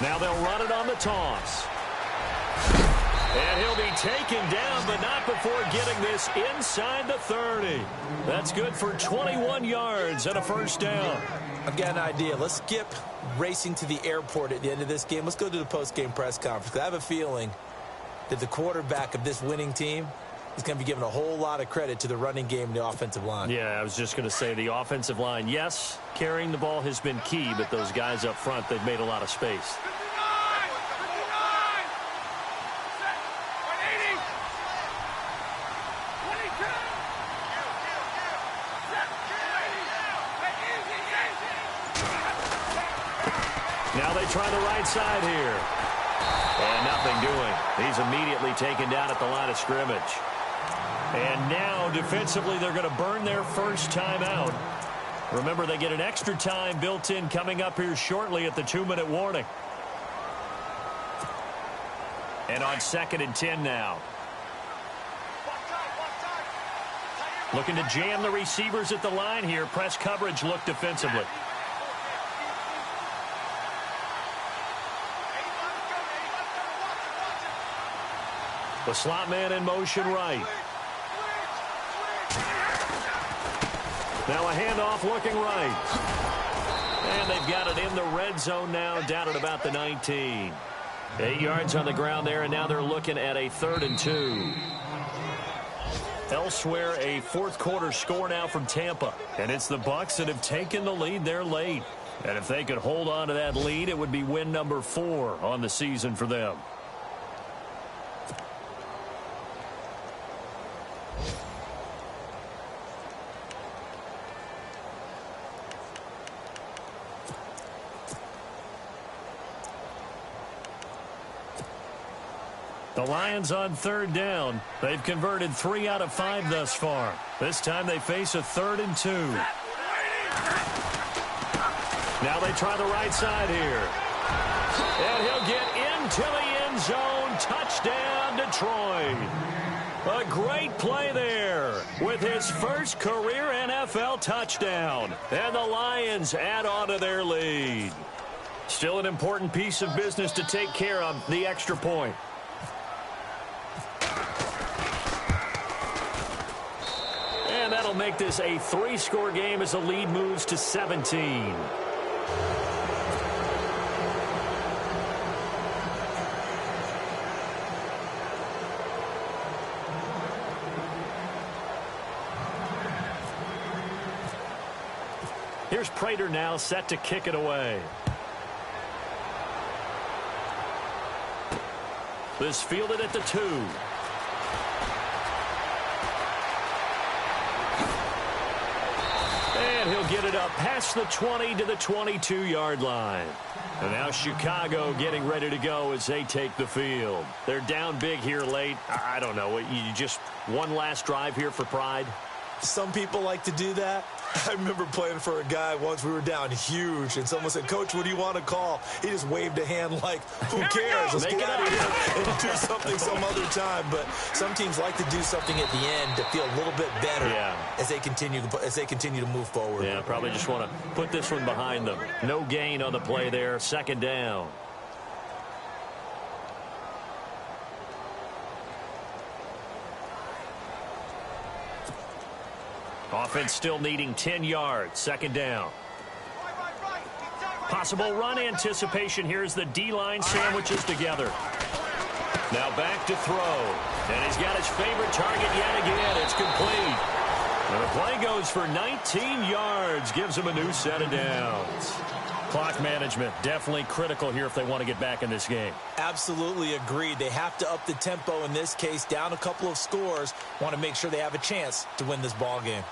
Now they'll run it on the toss. And he'll be taken down, but not before getting this inside the 30. That's good for 21 yards and a first down. I've got an idea. Let's skip racing to the airport at the end of this game. Let's go to the post-game press conference. I have a feeling that the quarterback of this winning team is going to be given a whole lot of credit to the running game and the offensive line. Yeah, I was just going to say the offensive line, yes, carrying the ball has been key, but those guys up front, they've made a lot of space. Now they try the right side here. And nothing doing. He's immediately taken down at the line of scrimmage. And now, defensively, they're going to burn their first timeout. Remember, they get an extra time built in coming up here shortly at the 2-minute warning. And on 2nd and 10 now. Looking to jam the receivers at the line here. Press coverage look defensively. The slot man in motion right. Now a handoff looking right. And they've got it in the red zone now, down at about the 19. 8 yards on the ground there, and now they're looking at a 3rd and 2. Elsewhere, a fourth-quarter score now from Tampa. And it's the Bucs that have taken the lead there late. And if they could hold on to that lead, it would be win number 4 on the season for them. The Lions on 3rd down. They've converted 3 out of 5 thus far. This time they face a 3rd and 2. Now they try the right side here. And he'll get into the end zone. Touchdown, Detroit. A great play there with his first career NFL touchdown. And the Lions add on to their lead. Still an important piece of business to take care of, the extra point. And that'll make this a 3-score game as the lead moves to 17. Here's Prater now set to kick it away. This fielded at the 2. And he'll get it up past the 20 to the 22-yard line. And now Chicago getting ready to go as they take the field. They're down big here late. I don't know. You just one last drive here for pride? Some people like to do that. I remember playing for a guy once. We were down huge, and someone said, "Coach, what do you want to call?" He just waved a hand like, who cares? Let's get out of here and do something some other time. But some teams like to do something at the end to feel a little bit better as they continue to move forward. Yeah, probably just want to put this one behind them. No gain on the play there. 2nd down. Offense still needing 10 yards. 2nd down. Possible run anticipation. Here's the D-line sandwiches together. Now back to throw. And he's got his favorite target yet again. It's complete. And the play goes for 19 yards. Gives him a new set of downs. Clock management definitely critical here if they want to get back in this game. Absolutely agreed. They have to up the tempo in this case. Down a couple of scores. Want to make sure they have a chance to win this ball game.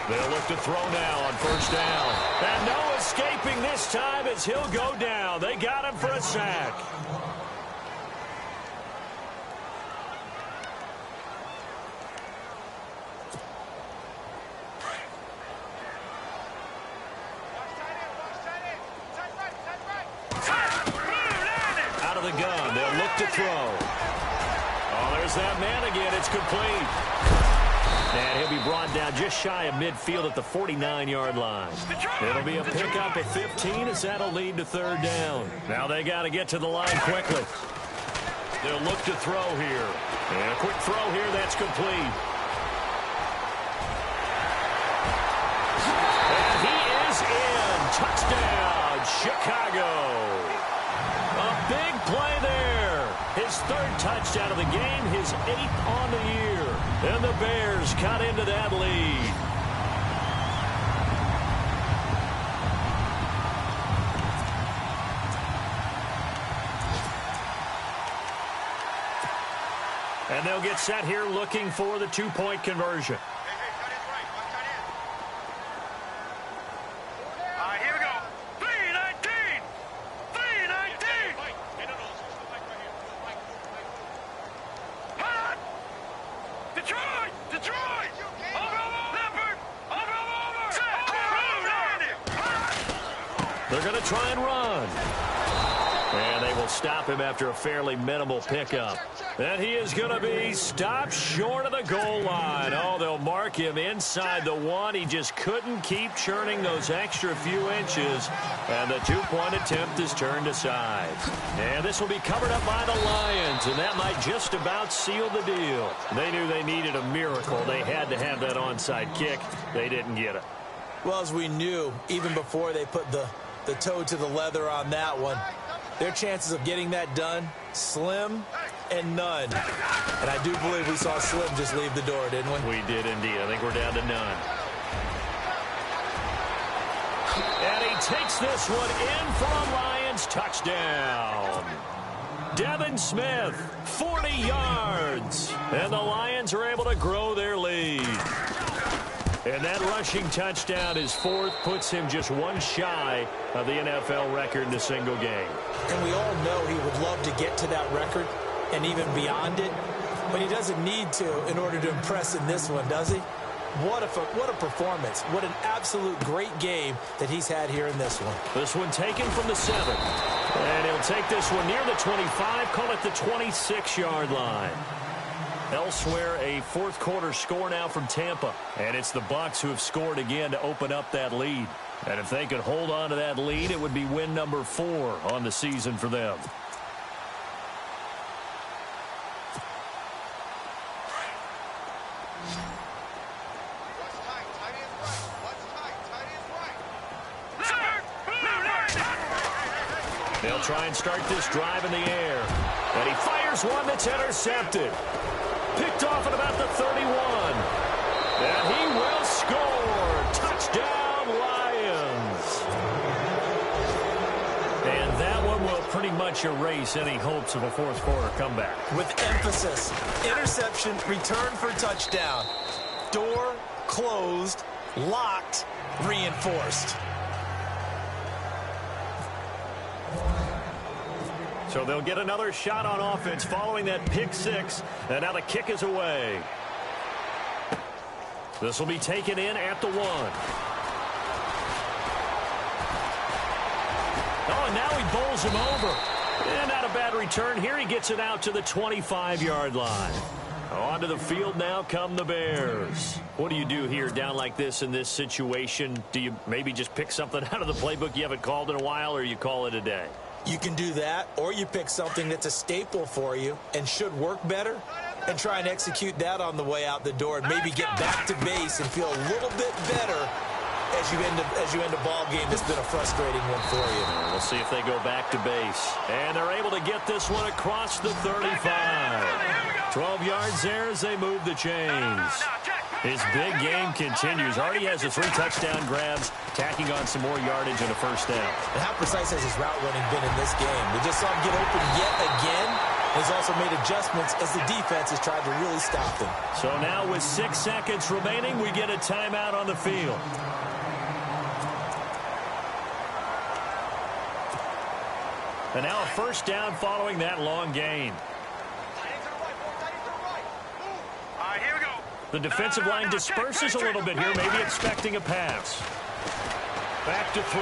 They'll look to throw now on 1st down. And no escaping this time as he'll go down. They got him for a sack. Out of the gun. They'll look to throw. Oh, there's that man again. It's complete. And he'll be brought down just shy of midfield at the 49-yard line. It'll be a pickup of 15 as that'll lead to 3rd down. Now they got to get to the line quickly. They'll look to throw here. And a quick throw here, that's complete. And he is in. Touchdown, Chicago. A big play there. His third touchdown of the game, his 8th on the year. And the Bears cut into that lead. And they'll get set here looking for the two-point conversion. Here we go. 3-19. 3-19. Hot. Detroit. Detroit. Over. Leopard. Over. They're going to try and run. And they will stop him after a fairly minimal pickup. And he is going to be stopped short of the goal line. Oh, they'll mark him inside the 1. He just couldn't keep churning those extra few inches. And the two-point attempt is turned aside. And this will be covered up by the Lions. And that might just about seal the deal. They knew they needed a miracle. They had to have that onside kick. They didn't get it. Well, as we knew, even before they put the toe to the leather on that one, their chances of getting that done, slim and none. And I do believe we saw Slim just leave the door, didn't we? We did indeed. I think we're down to none. And he takes this one in for a Lions touchdown. Devin Smith, 40 yards. And the Lions are able to grow their lead. And that rushing touchdown, his 4th, puts him just one shy of the NFL record in a single game. And we all know he would love to get to that record and even beyond it, but he doesn't need to in order to impress in this one, does he? What a performance. What an absolute great game that he's had here in this one. This one taken from the 7. And he'll take this one near the 25, call it the 26-yard line. Elsewhere, a fourth-quarter score now from Tampa. And it's the Bucs who have scored again to open up that lead. And if they could hold on to that lead, it would be win number 4 on the season for them. They'll try and start this drive in the air. And he fires one that's intercepted. Picked off at about the 31. And he will score. Touchdown, Lions. And that one will pretty much erase any hopes of a fourth-quarter comeback. With emphasis, interception, return for touchdown. Door closed, locked, reinforced. So they'll get another shot on offense following that pick 6. And now the kick is away. This will be taken in at the 1. Oh, and now he bowls him over. And not a bad return here. He gets it out to the 25-yard line. Onto the field now come the Bears. What do you do here down like this in this situation? Do you maybe just pick something out of the playbook you haven't called in a while, or you call it a day? You can do that, or you pick something that's a staple for you and should work better and try and execute that on the way out the door and maybe get back to base and feel a little bit better as you end a ball game that's been a frustrating one for you. We'll see if they go back to base. And they're able to get this one across the 35. 12 yards there as they move the chains. His big game continues. Already has the 3 touchdown grabs, tacking on some more yardage and a first down. And how precise has his route running been in this game? We just saw him get open yet again. He's also made adjustments as the defense has tried to really stop him. So now with 6 seconds remaining, we get a timeout on the field. And now a first down following that long gain. Here we go. The defensive line disperses a little bit here, maybe expecting a pass. Back to throw.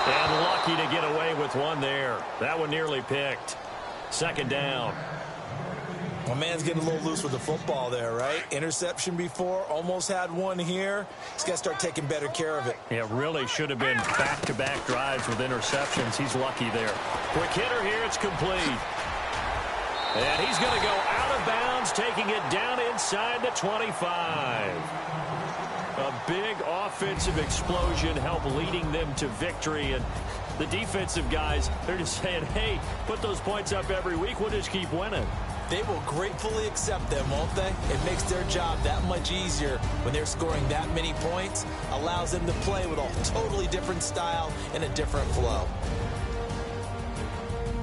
And lucky to get away with one there. That one nearly picked. Second down. Well, man's getting a little loose with the football there, right? Interception before, almost had one here. He's got to start taking better care of it. Yeah, really should have been back-to-back drives with interceptions. He's lucky there. Quick hitter here, it's complete. And he's going to go out of bounds, taking it down inside the 25. A big offensive explosion helped leading them to victory. And The defensive guys, they're just saying, hey, put those points up every week. We'll just keep winning. They will gratefully accept them, won't they? It makes their job that much easier when they're scoring that many points. Allows them to play with a totally different style and a different flow.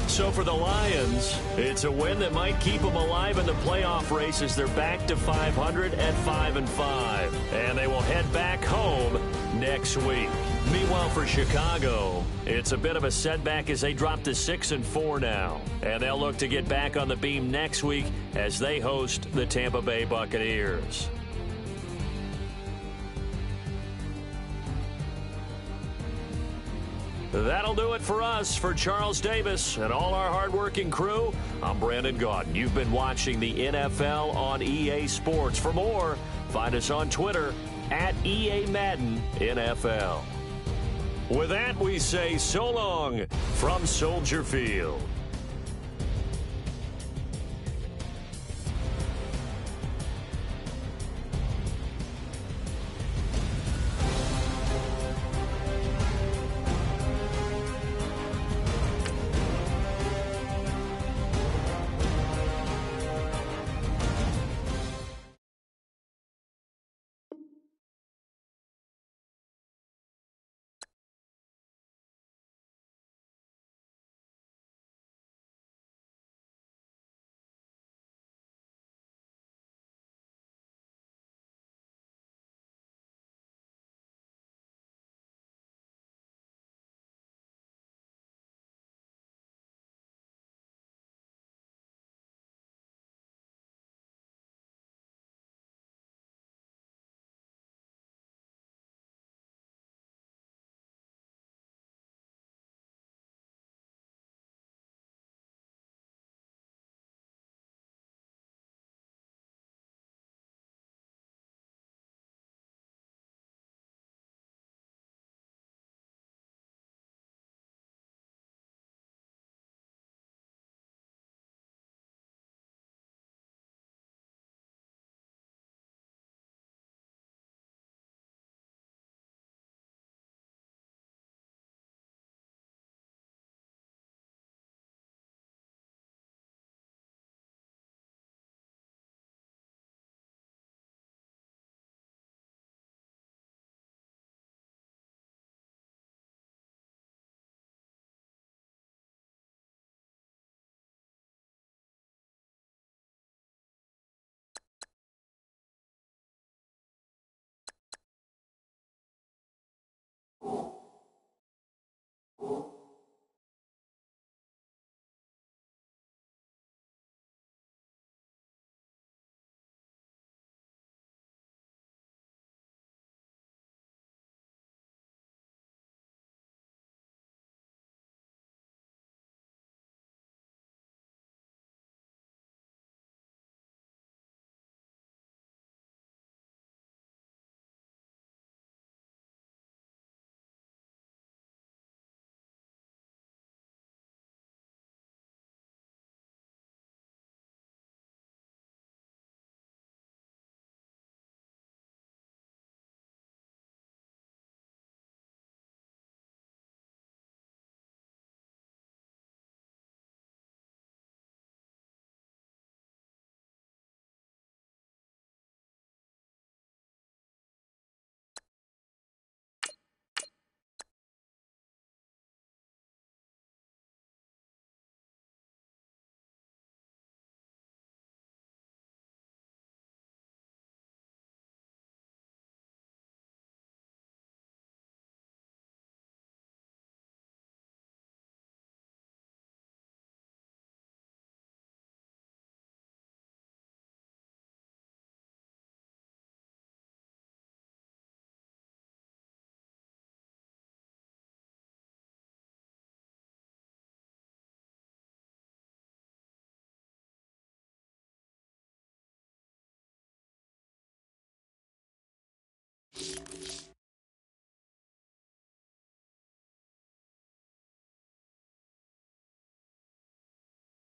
So for the Lions, it's a win that might keep them alive in the playoff race as they're back to 500 at 5-5. And they will head back home next week. Meanwhile, for Chicago, it's a bit of a setback as they drop to 6-4 now. And they'll look to get back on the beam next week as they host the Tampa Bay Buccaneers. That'll do it for us. For Charles Davis and all our hardworking crew, I'm Brandon Gaudin. You've been watching the NFL on EA Sports. For more, find us on Twitter at EA Madden NFL. With that, we say so long from Soldier Field.